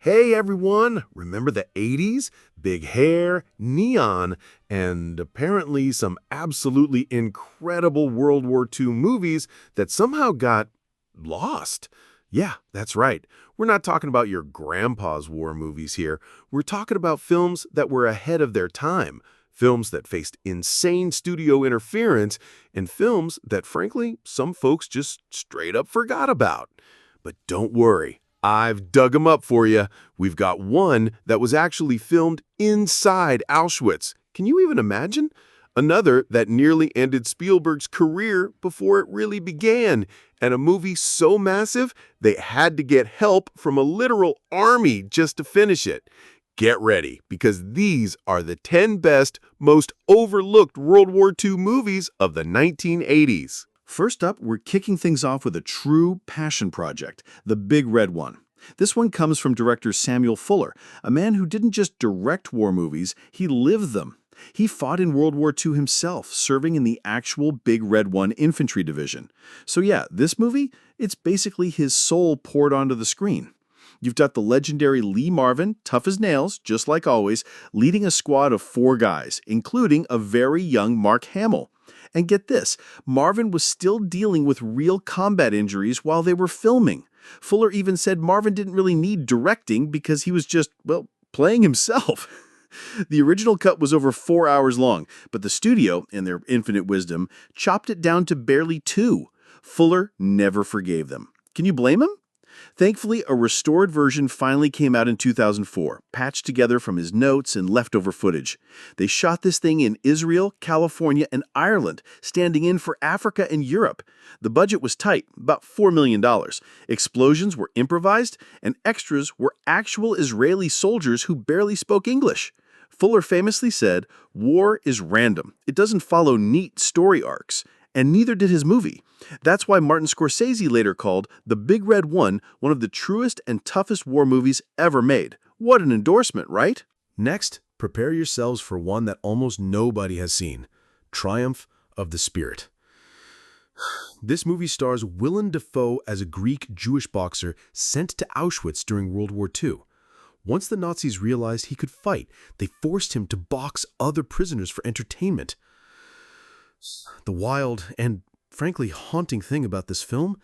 Hey everyone, remember the 80s? Big hair, neon, and apparently some absolutely incredible World War II movies that somehow got lost. Yeah, that's right. We're not talking about your grandpa's war movies here. We're talking about films that were ahead of their time, films that faced insane studio interference, and films that, frankly, some folks just straight up forgot about. But don't worry. I've dug them up for you. We've got one that was actually filmed inside Auschwitz. Can you even imagine? Another that nearly ended Spielberg's career before it really began. And a movie so massive, they had to get help from a literal army just to finish it. Get ready, because these are the 10 best, most overlooked World War II movies of the 1980s. First up, we're kicking things off with a true passion project, The Big Red One. This one comes from director Samuel Fuller, a man who didn't just direct war movies, he lived them. He fought in World War II himself, serving in the actual Big Red One infantry division. So yeah, this movie, it's basically his soul poured onto the screen. You've got the legendary Lee Marvin, tough as nails, just like always, leading a squad of 4 guys, including a very young Mark Hamill. And get this, Marvin was still dealing with real combat injuries while they were filming. Fuller even said Marvin didn't really need directing because he was just, well, playing himself. The original cut was over 4 hours long, but the studio, in their infinite wisdom, chopped it down to barely 2. Fuller never forgave them. Can you blame him? Thankfully, a restored version finally came out in 2004, patched together from his notes and leftover footage. They shot this thing in Israel, California, and Ireland, standing in for Africa and Europe. The budget was tight, about $4 million. Explosions were improvised, and extras were actual Israeli soldiers who barely spoke English. Fuller famously said, "War is random. It doesn't follow neat story arcs." And neither did his movie. That's why Martin Scorsese later called The Big Red One one of the truest and toughest war movies ever made. What an endorsement, right? Next, prepare yourselves for one that almost nobody has seen, Triumph of the Spirit. This movie stars Willem Dafoe as a Greek Jewish boxer sent to Auschwitz during World War II. Once the Nazis realized he could fight, they forced him to box other prisoners for entertainment. The wild and, frankly, haunting thing about this film,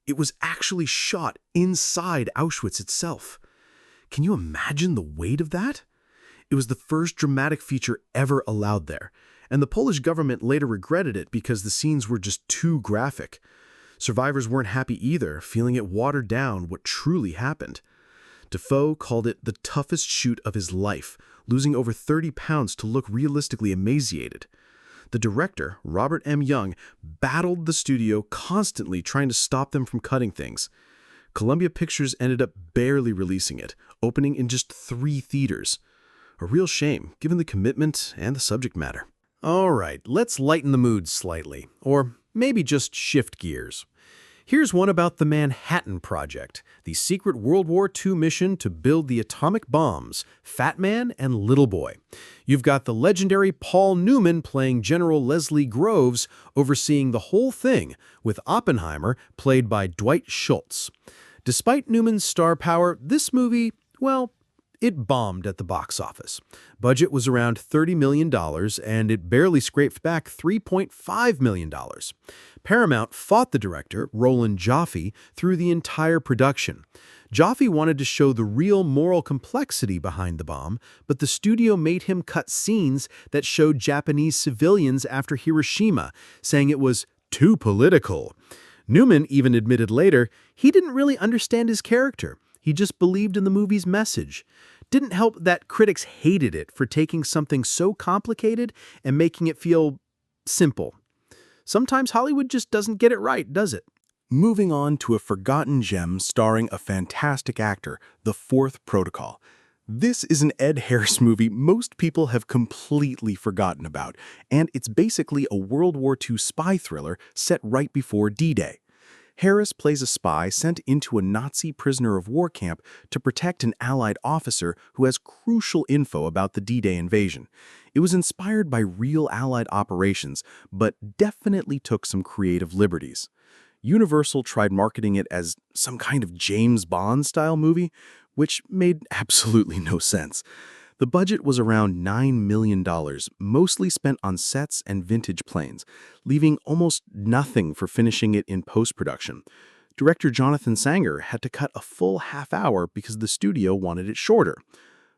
it was actually shot inside Auschwitz itself. Can you imagine the weight of that? It was the first dramatic feature ever allowed there, and the Polish government later regretted it because the scenes were just too graphic. Survivors weren't happy either, feeling it watered down what truly happened. Dafoe called it the toughest shoot of his life, losing over 30 pounds to look realistically emaciated. The director, Robert M. Young, battled the studio constantly trying to stop them from cutting things. Columbia Pictures ended up barely releasing it, opening in just 3 theaters. A real shame, given the commitment and the subject matter. All right, let's lighten the mood slightly, or maybe just shift gears. Here's one about the Manhattan Project, the secret World War II mission to build the atomic bombs, Fat Man and Little Boy. You've got the legendary Paul Newman playing General Leslie Groves overseeing the whole thing, with Oppenheimer played by Dwight Schultz. Despite Newman's star power, this movie, well, it bombed at the box office. Budget was around $30 million, and it barely scraped back $3.5 million. Paramount fought the director, Roland Joffe, through the entire production. Joffe wanted to show the real moral complexity behind the bomb, but the studio made him cut scenes that showed Japanese civilians after Hiroshima, saying it was too political. Newman even admitted later he didn't really understand his character. He just believed in the movie's message. Didn't help that critics hated it for taking something so complicated and making it feel simple. Sometimes Hollywood just doesn't get it right, does it? Moving on to a forgotten gem starring a fantastic actor, The Fourth Protocol. This is an Ed Harris movie most people have completely forgotten about, and it's basically a World War II spy thriller set right before D-Day. Harris plays a spy sent into a Nazi prisoner of war camp to protect an Allied officer who has crucial info about the D-Day invasion. It was inspired by real Allied operations, but definitely took some creative liberties. Universal tried marketing it as some kind of James Bond-style movie, which made absolutely no sense. The budget was around $9 million, mostly spent on sets and vintage planes, leaving almost nothing for finishing it in post-production. Director Jonathan Sanger had to cut a full half hour because the studio wanted it shorter.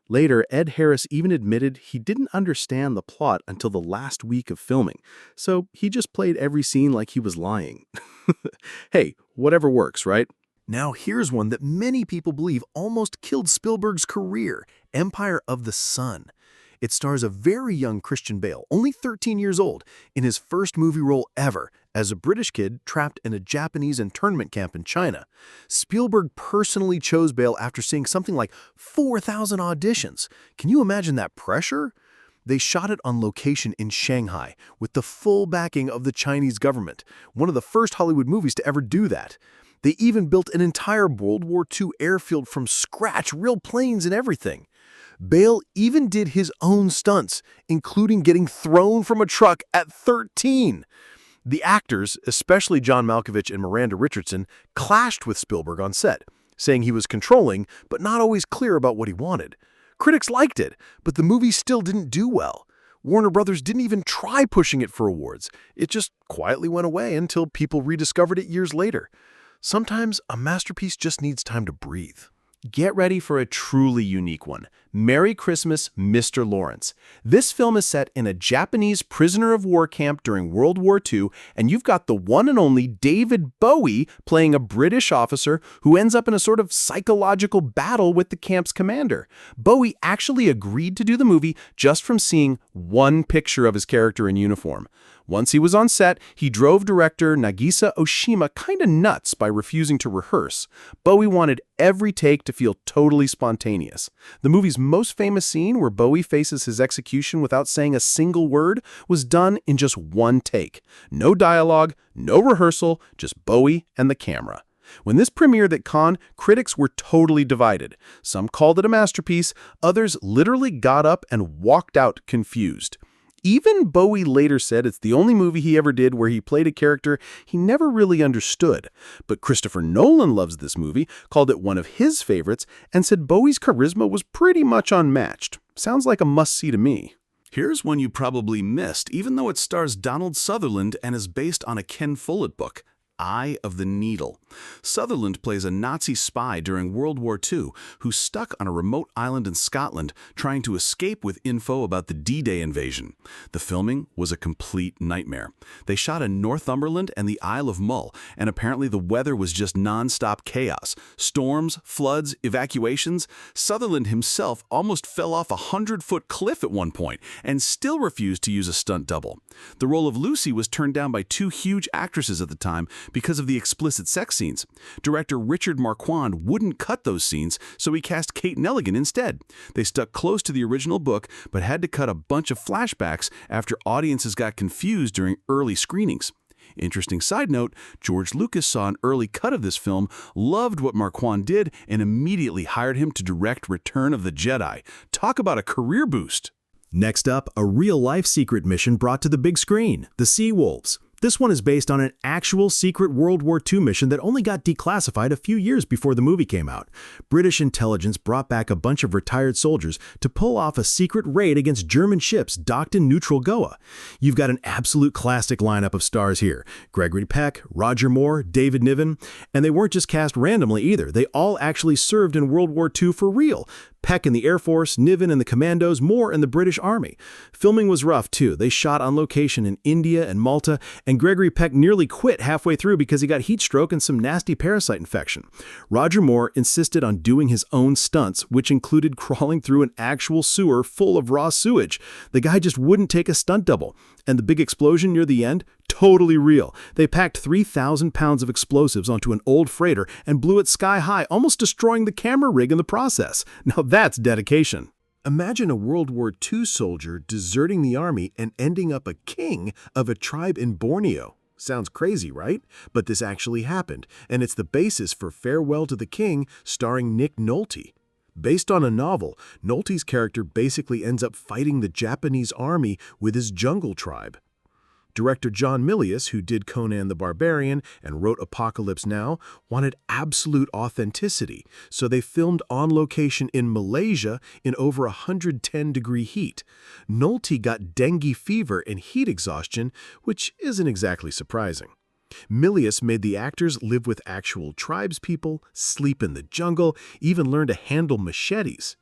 Later, Ed Harris even admitted he didn't understand the plot until the last week of filming, so he just played every scene like he was lying. Hey, whatever works, right? Now here's one that many people believe almost killed Spielberg's career, Empire of the Sun. It stars a very young Christian Bale, only 13 years old, in his first movie role ever, as a British kid trapped in a Japanese internment camp in China. Spielberg personally chose Bale after seeing something like 4,000 auditions. Can you imagine that pressure? They shot it on location in Shanghai, with the full backing of the Chinese government, one of the first Hollywood movies to ever do that. They even built an entire World War II airfield from scratch, real planes and everything. Bale even did his own stunts, including getting thrown from a truck at 13. The actors, especially John Malkovich and Miranda Richardson, clashed with Spielberg on set, saying he was controlling but not always clear about what he wanted. Critics liked it, but the movie still didn't do well. Warner Brothers didn't even try pushing it for awards. It just quietly went away until people rediscovered it years later. Sometimes a masterpiece just needs time to breathe. Get ready for a truly unique one. Merry Christmas, Mr. Lawrence. This film is set in a Japanese prisoner of war camp during World War II, and you've got the one and only David Bowie playing a British officer who ends up in a sort of psychological battle with the camp's commander. Bowie actually agreed to do the movie just from seeing one picture of his character in uniform. Once he was on set, he drove director Nagisa Oshima kinda nuts by refusing to rehearse. Bowie wanted every take to feel totally spontaneous. The movie's most famous scene, where Bowie faces his execution without saying a single word, was done in just one take. No dialogue, no rehearsal, just Bowie and the camera. When this premiered at Cannes, critics were totally divided. Some called it a masterpiece, others literally got up and walked out confused. Even Bowie later said it's the only movie he ever did where he played a character he never really understood. But Christopher Nolan loves this movie, called it one of his favorites, and said Bowie's charisma was pretty much unmatched. Sounds like a must-see to me. Here's one you probably missed, even though it stars Donald Sutherland and is based on a Ken Follett book. Eye of the Needle. Sutherland plays a Nazi spy during World War II who's stuck on a remote island in Scotland trying to escape with info about the D-Day invasion. The filming was a complete nightmare. They shot in Northumberland and the Isle of Mull, and apparently the weather was just non-stop chaos. Storms, floods, evacuations. Sutherland himself almost fell off a 100-foot cliff at one point and still refused to use a stunt double. The role of Lucy was turned down by two huge actresses at the time because of the explicit sex scenes. Director Richard Marquand wouldn't cut those scenes, so he cast Kate Nelligan instead. They stuck close to the original book, but had to cut a bunch of flashbacks after audiences got confused during early screenings. Interesting side note, George Lucas saw an early cut of this film, loved what Marquand did, and immediately hired him to direct Return of the Jedi. Talk about a career boost! Next up, a real-life secret mission brought to the big screen, the Sea Wolves. This one is based on an actual secret World War II mission that only got declassified a few years before the movie came out. British intelligence brought back a bunch of retired soldiers to pull off a secret raid against German ships docked in neutral Goa. You've got an absolute classic lineup of stars here: Gregory Peck, Roger Moore, David Niven, and they weren't just cast randomly either. They all actually served in World War II for real. Peck in the Air Force, Niven in the Commandos, Moore in the British Army. Filming was rough, too. They shot on location in India and Malta, and Gregory Peck nearly quit halfway through because he got heat stroke and some nasty parasite infection. Roger Moore insisted on doing his own stunts, which included crawling through an actual sewer full of raw sewage. The guy just wouldn't take a stunt double. And the big explosion near the end? Totally real. They packed 3,000 pounds of explosives onto an old freighter and blew it sky high, almost destroying the camera rig in the process. Now that's dedication. Imagine a World War II soldier deserting the army and ending up a king of a tribe in Borneo. Sounds crazy, right? But this actually happened, and it's the basis for Farewell to the King, starring Nick Nolte. Based on a novel, Nolte's character basically ends up fighting the Japanese army with his jungle tribe. Director John Milius, who did Conan the Barbarian and wrote Apocalypse Now, wanted absolute authenticity, so they filmed on location in Malaysia in over 110-degree heat. Nolte got dengue fever and heat exhaustion, which isn't exactly surprising. Milius made the actors live with actual tribespeople, sleep in the jungle, even learn to handle machetes.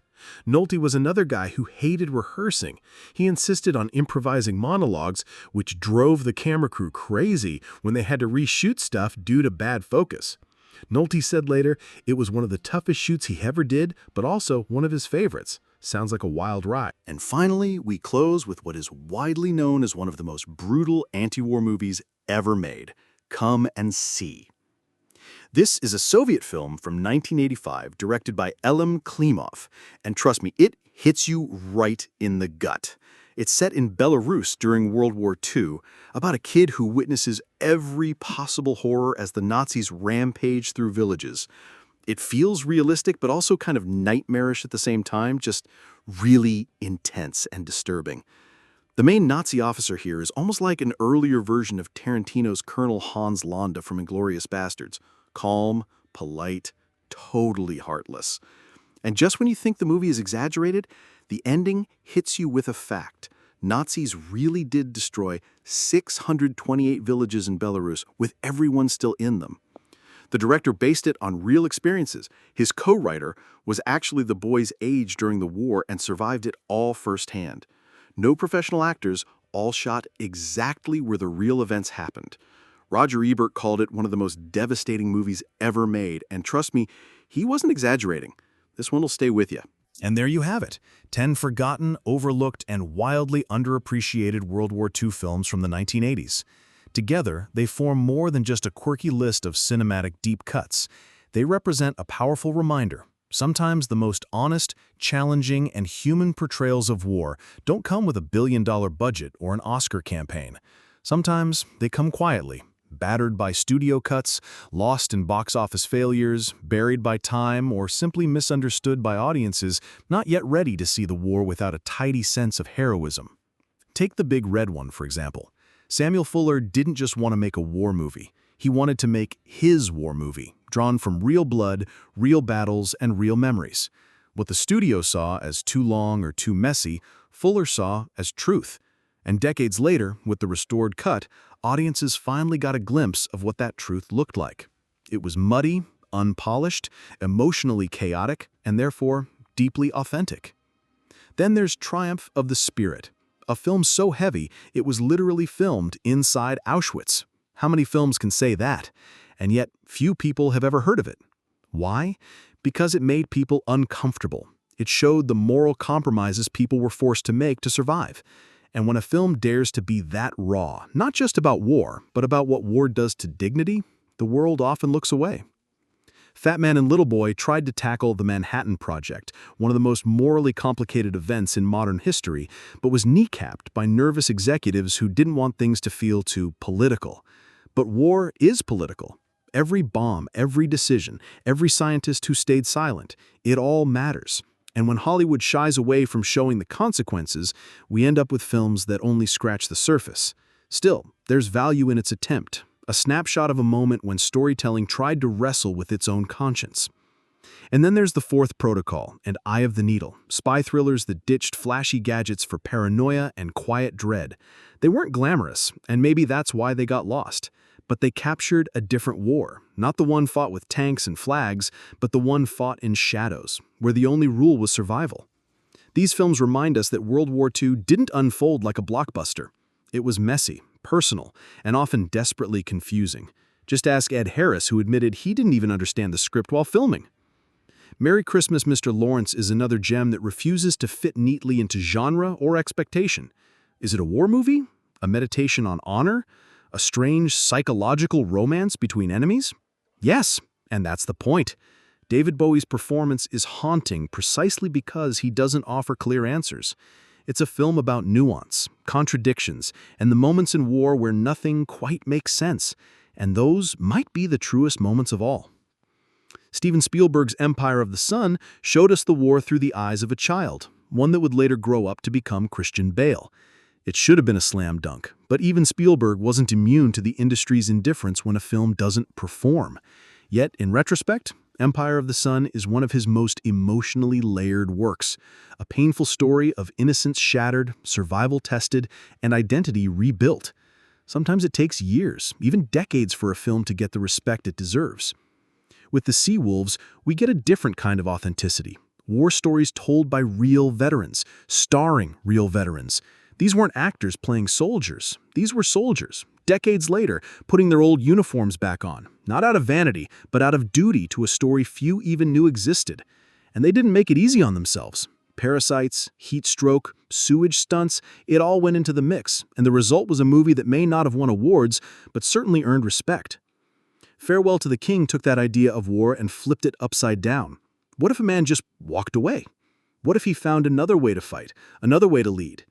Nolte was another guy who hated rehearsing. He insisted on improvising monologues, which drove the camera crew crazy when they had to reshoot stuff due to bad focus. Nolte said later it was one of the toughest shoots he ever did, but also one of his favorites. Sounds like a wild ride. And finally, we close with what is widely known as one of the most brutal anti-war movies ever made, Come and See. This is a Soviet film from 1985 directed by Elim Klimov, and trust me, it hits you right in the gut. It's set in Belarus during World War II, about a kid who witnesses every possible horror as the Nazis rampage through villages. It feels realistic, but also kind of nightmarish at the same time, just really intense and disturbing. The main Nazi officer here is almost like an earlier version of Tarantino's Colonel Hans Landa from Inglourious Basterds. Calm, polite, totally heartless. And just when you think the movie is exaggerated, the ending hits you with a fact. Nazis really did destroy 628 villages in Belarus, with everyone still in them. The director based it on real experiences. His co-writer was actually the boy's age during the war and survived it all firsthand. No professional actors, all shot exactly where the real events happened. Roger Ebert called it one of the most devastating movies ever made, and trust me, he wasn't exaggerating. This one will stay with you. And there you have it, 10 forgotten, overlooked, and wildly underappreciated World War II films from the 1980s. Together, they form more than just a quirky list of cinematic deep cuts. They represent a powerful reminder. Sometimes the most honest, challenging, and human portrayals of war don't come with a billion-dollar budget or an Oscar campaign. Sometimes they come quietly, battered by studio cuts, lost in box office failures, buried by time, or simply misunderstood by audiences not yet ready to see the war without a tidy sense of heroism. Take The Big Red One, for example. Samuel Fuller didn't just want to make a war movie. He wanted to make his war movie, drawn from real blood, real battles, and real memories. What the studio saw as too long or too messy, Fuller saw as truth. And decades later, with the restored cut, audiences finally got a glimpse of what that truth looked like. It was muddy, unpolished, emotionally chaotic, and therefore deeply authentic. Then there's Triumph of the Spirit, a film so heavy it was literally filmed inside Auschwitz. How many films can say that? And yet, few people have ever heard of it. Why? Because it made people uncomfortable. It showed the moral compromises people were forced to make to survive. And when a film dares to be that raw, not just about war, but about what war does to dignity, the world often looks away. Fat Man and Little Boy tried to tackle the Manhattan Project, one of the most morally complicated events in modern history, but was kneecapped by nervous executives who didn't want things to feel too political. But war is political. Every bomb, every decision, every scientist who stayed silent, it all matters. And when Hollywood shies away from showing the consequences, we end up with films that only scratch the surface. Still, there's value in its attempt, a snapshot of a moment when storytelling tried to wrestle with its own conscience. And then there's The Fourth Protocol and Eye of the Needle, spy thrillers that ditched flashy gadgets for paranoia and quiet dread. They weren't glamorous, and maybe that's why they got lost. But they captured a different war, not the one fought with tanks and flags, but the one fought in shadows, where the only rule was survival. These films remind us that World War II didn't unfold like a blockbuster. It was messy, personal, and often desperately confusing. Just ask Ed Harris, who admitted he didn't even understand the script while filming. Merry Christmas, Mr. Lawrence is another gem that refuses to fit neatly into genre or expectation. Is it a war movie? A meditation on honor? A strange psychological romance between enemies? Yes, and that's the point. David Bowie's performance is haunting precisely because he doesn't offer clear answers. It's a film about nuance, contradictions, and the moments in war where nothing quite makes sense. And those might be the truest moments of all. Steven Spielberg's Empire of the Sun showed us the war through the eyes of a child, one that would later grow up to become Christian Bale. It should have been a slam dunk, but even Spielberg wasn't immune to the industry's indifference when a film doesn't perform. Yet, in retrospect, Empire of the Sun is one of his most emotionally layered works, a painful story of innocence shattered, survival tested, and identity rebuilt. Sometimes it takes years, even decades, for a film to get the respect it deserves. With The Sea Wolves, we get a different kind of authenticity. War stories told by real veterans, starring real veterans. These weren't actors playing soldiers. These were soldiers, decades later, putting their old uniforms back on, not out of vanity, but out of duty to a story few even knew existed. And they didn't make it easy on themselves. Parasites, heat stroke, sewage stunts, it all went into the mix, and the result was a movie that may not have won awards, but certainly earned respect. Farewell to the King took that idea of war and flipped it upside down. What if a man just walked away? What if he found another way to fight, another way to lead?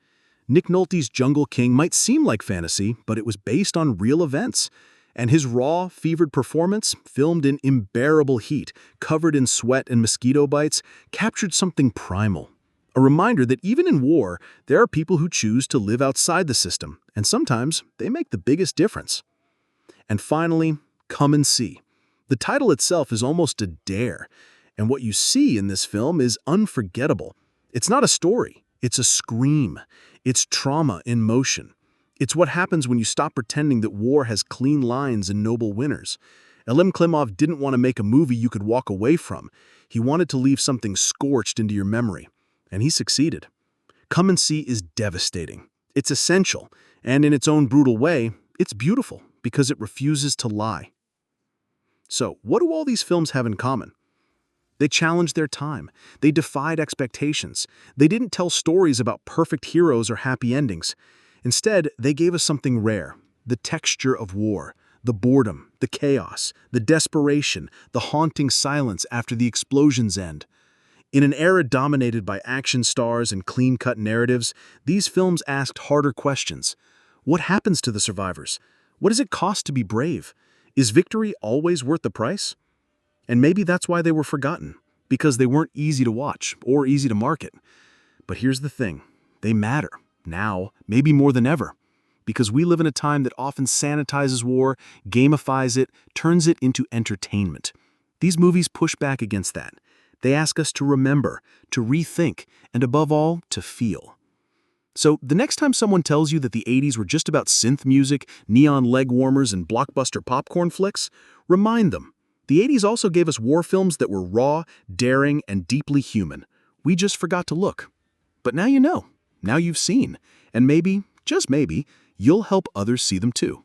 Nick Nolte's Jungle King might seem like fantasy, but it was based on real events. And his raw, fevered performance, filmed in unbearable heat, covered in sweat and mosquito bites, captured something primal. A reminder that even in war, there are people who choose to live outside the system, and sometimes they make the biggest difference. And finally, Come and See. The title itself is almost a dare, and what you see in this film is unforgettable. It's not a story, it's a scream. It's trauma in motion. It's what happens when you stop pretending that war has clean lines and noble winners. Elim Klimov didn't want to make a movie you could walk away from. He wanted to leave something scorched into your memory. And he succeeded. Come and See is devastating. It's essential. And in its own brutal way, it's beautiful because it refuses to lie. So, what do all these films have in common? They challenged their time. They defied expectations. They didn't tell stories about perfect heroes or happy endings. Instead, they gave us something rare, the texture of war, the boredom, the chaos, the desperation, the haunting silence after the explosions end. In an era dominated by action stars and clean-cut narratives, these films asked harder questions. What happens to the survivors? What does it cost to be brave? Is victory always worth the price? And maybe that's why they were forgotten, because they weren't easy to watch or easy to market. But here's the thing, they matter, now, maybe more than ever, because we live in a time that often sanitizes war, gamifies it, turns it into entertainment. These movies push back against that. They ask us to remember, to rethink, and above all, to feel. So the next time someone tells you that the 80s were just about synth music, neon leg warmers, and blockbuster popcorn flicks, remind them. The 80s also gave us war films that were raw, daring, and deeply human. We just forgot to look. But now you know. Now you've seen. And maybe, just maybe, you'll help others see them too.